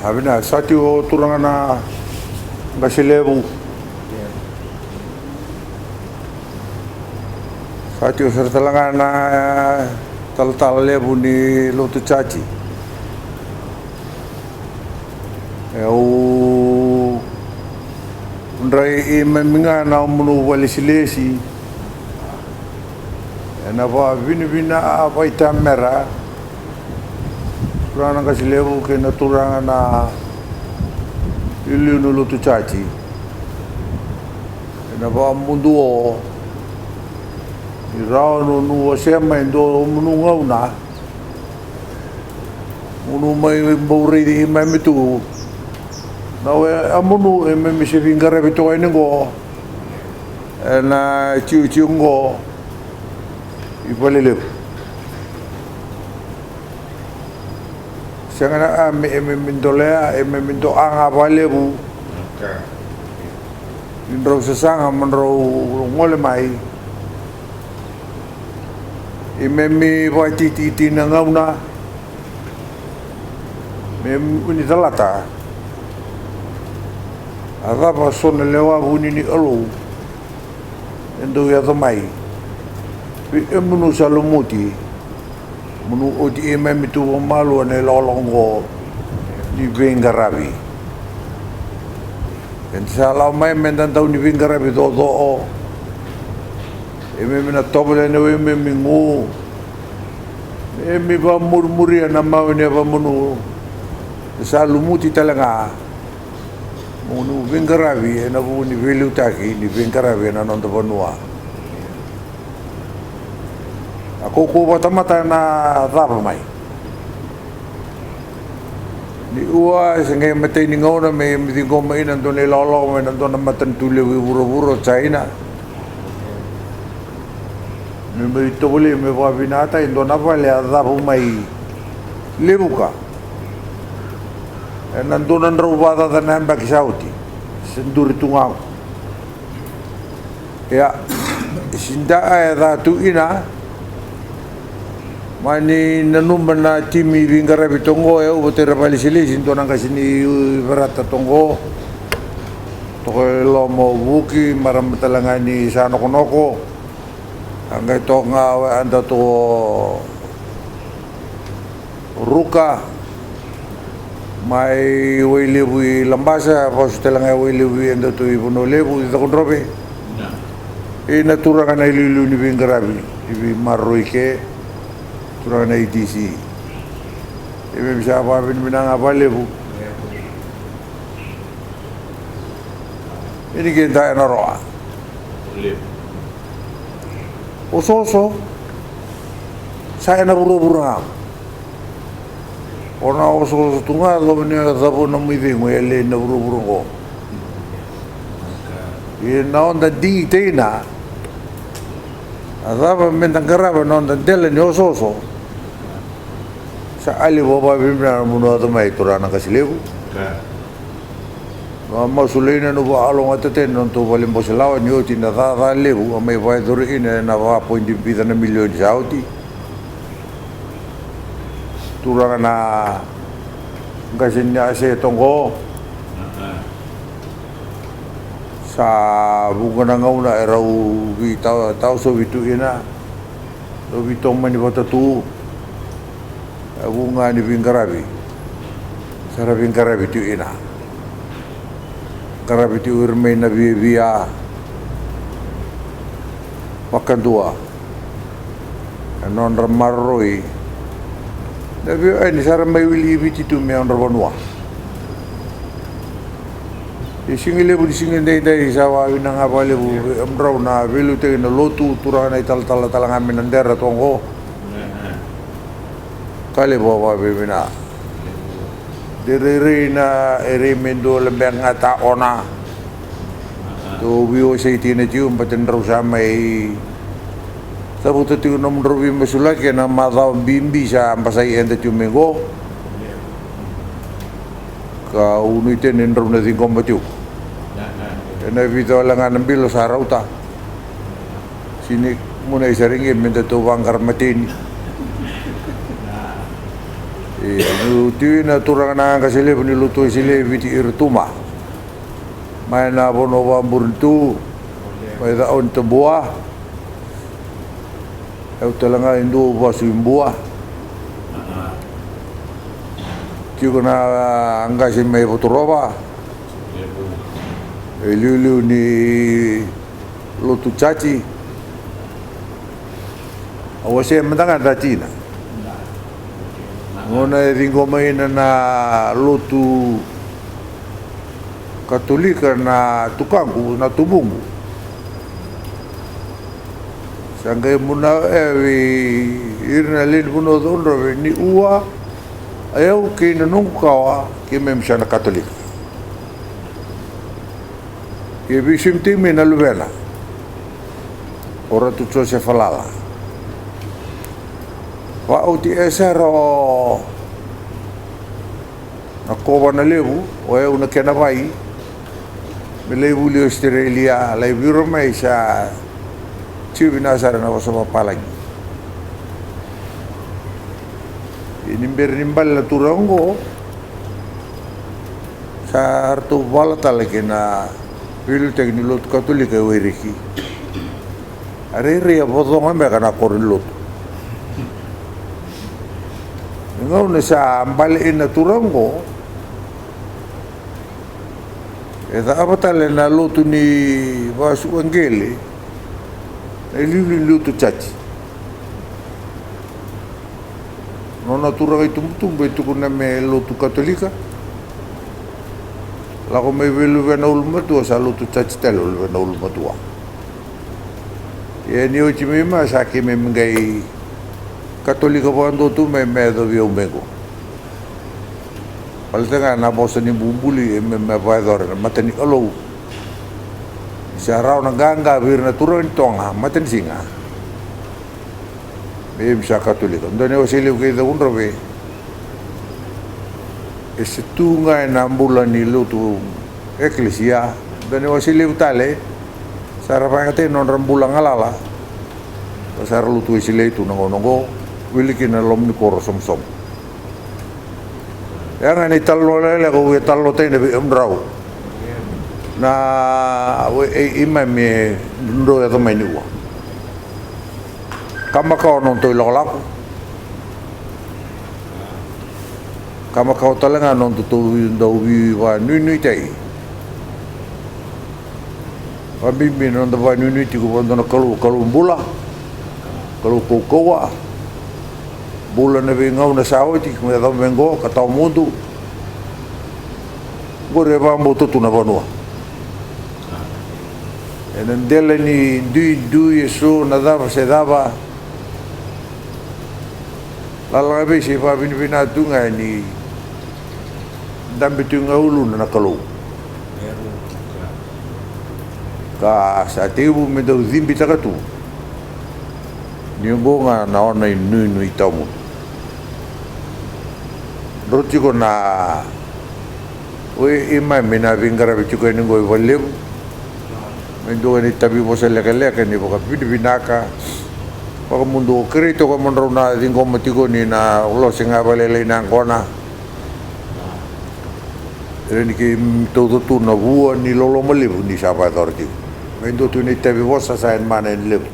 Habina satio turangana Gasilevu. Satio sertalangana tal levu ni lotu chachi. Eu ndrai meminga na munu walisilesi. Na va vina vaita mera. Turana Gasilevu ke na turangana iliunu lotu chachi. Na va mundu o irao no sema ndo munu ngauna. Munu mai mburi mai mitu. Nawe amunu e me se vingare beto ai ngo. Na chiu ngo. Ipalele. Sangana me mindolea e me mindo anga valebu. Indro sesanga mandro ngole mai. E me mi vai titi na ngauna. Me unitalata. Agapa sona lewa vuni ni alo. Endo ya tamai. Munu salumuti. Munu oti e me mitu malu ne lolongo ni vengarabi. En sala mai mendan tau ni vengarabi do o. E me na tobele ne me mingu. E me va murmuria na mau ne va munu. Salumuti talanga. Munu vengarabi e na vu ni velu taki ni vengarabi na non vanua. Ako ko mata na rapa mai. Ni ua senge mate ni ngona me dingo mai nan done lolo me nan dona matan tule wuro China. Me tole me va vinata in dona vale rapa mai. Lebuka. Nan dona robada da namba kisauti. Senduri tungau. Ya sinda ada tu ina mani nanumba na timi vingara bitongo e o tera palisili sinto nang kasini berata tongo toko lomo Vuki maram talangani sa noko angay to nga anda to ruka mai welebu lambasa pos talanga welebu anda to ibuno lebu to drobe e natura kana ilu ni vingara bi marroike Turana ITC. Ebe bisa apa binang apa lebu. Ini kita yang naroa. Oso saya nak buru-buru. Orang oso tunggal lo ni zabu namu ini muelle nak buru-buru ko. Ini naon dah di tena. Azaba mentangkara naon dah delen oso. Sa ali baba bimna munu atamai Turana Gasilevu. Ma sulina no ba along ataten non to valimbo selawa ni oti na da levu mai vai dori ina na va point di na milyon sauti. Turana Gasinya se tongo. Sa bunga ngauna erau vi tau so vitu ina. Do vitong mani tu. Bunga ni vingarabi. Sara vingarabi tu ina. Karabi tu urmei na via makan dua. Non ramaroi. Tapi ni sara mai wili viti tu me on rabanua. Isingile bu isingile dai sawa winang apa lebu amrau na velu te na lotu turana tal talangamin ndera tongo. Kali bawa bebina, diri na eri mendo lembang ngata ona, tu bio seiti na cium paten ramai, tapi tu tiu nom robi mesulak ya nama tau bimbi sa ampasai ente cium menggo, kau nuiten endrom na tingkom bacu, na vito langan ambil sarauta, sini muna isaringin minta tu bangkar matin. Nuti na turanga ka sile ni luto sile viti irtuma. Mai na bono wa burtu. Mai da on tabua. Eu talanga indo basu imbua. Tiko na anga si mai fotoroba. Liu ni lutu chachi. Awase mandanga datina. Ngona ringo mai na lutu Katolika na tukangu na tubungu. Sangay muna irna lin puno doon ni uwa ayaw kinanungkawa kimemsya na Katolika. Kibisim timi na lubela. Ora tutso se falala. Wa uti esero na koba na lebu o ayaw na kenawai Melebu li Australia lai biro mai sa cibi nasara na wasama palagi. Inimber nimbal na turango sa harto bala talaki na pilu teknilot Katolika Orisi. Ariri abodong ame kana korilot. Ngaw na sa ambaliin na turango apa tale na lutu ni vasu angele na liu lutu chachi no natura itu tumbe itu kuna me lutu Katolika la ko me velu vena ulma tu sa lutu chachi telo vena ulma tu e ni o chimi ma sa ke me ngai Katolika bando tu me do vio mego Paltenga na bosa ni bumbuli me vaidor mateni olo. Sarau na ganga vir na turun tonga mateni singa. Me bisa Katolika. Ndone wasili ke da unrobe. Esetunga na ambula ni lutu eklesia. Ndone wasili utale. Sarapa ngate non rambula ngalala. Pasar lutu isile itu nongo wiliki na lom ni koro som. Yang ni talo lele ko talo tene bi umrau na imam me ndo ya tama ni wa kama ka non to lo la kama ka talanga non to ndo wi wa ni tai wa bi non do wa ni ti ko ndo kalu bula kalu kokoa Bula na ngau na sawati kung ito mengo kataw mundo gore ba mo tutu na banua enandela ni du yeso na dava se dava lalabe si pa binbinatunga ni dambitunga ulu na kalau ka sa tibu me do zimbi takatu ni ngonga na ona nui tamu Roti ko na ima mina vingara bichu ko ningo ivalem mendo ni tabi bosa leka ni boka binaka pag mundo krito ko monro na dingo matigo ni na ulo singa balele na kona ren ki todo tu na bua ni lolo malibu ni sapa dorti mendo tu ni tabi bosa sa en mana en lebu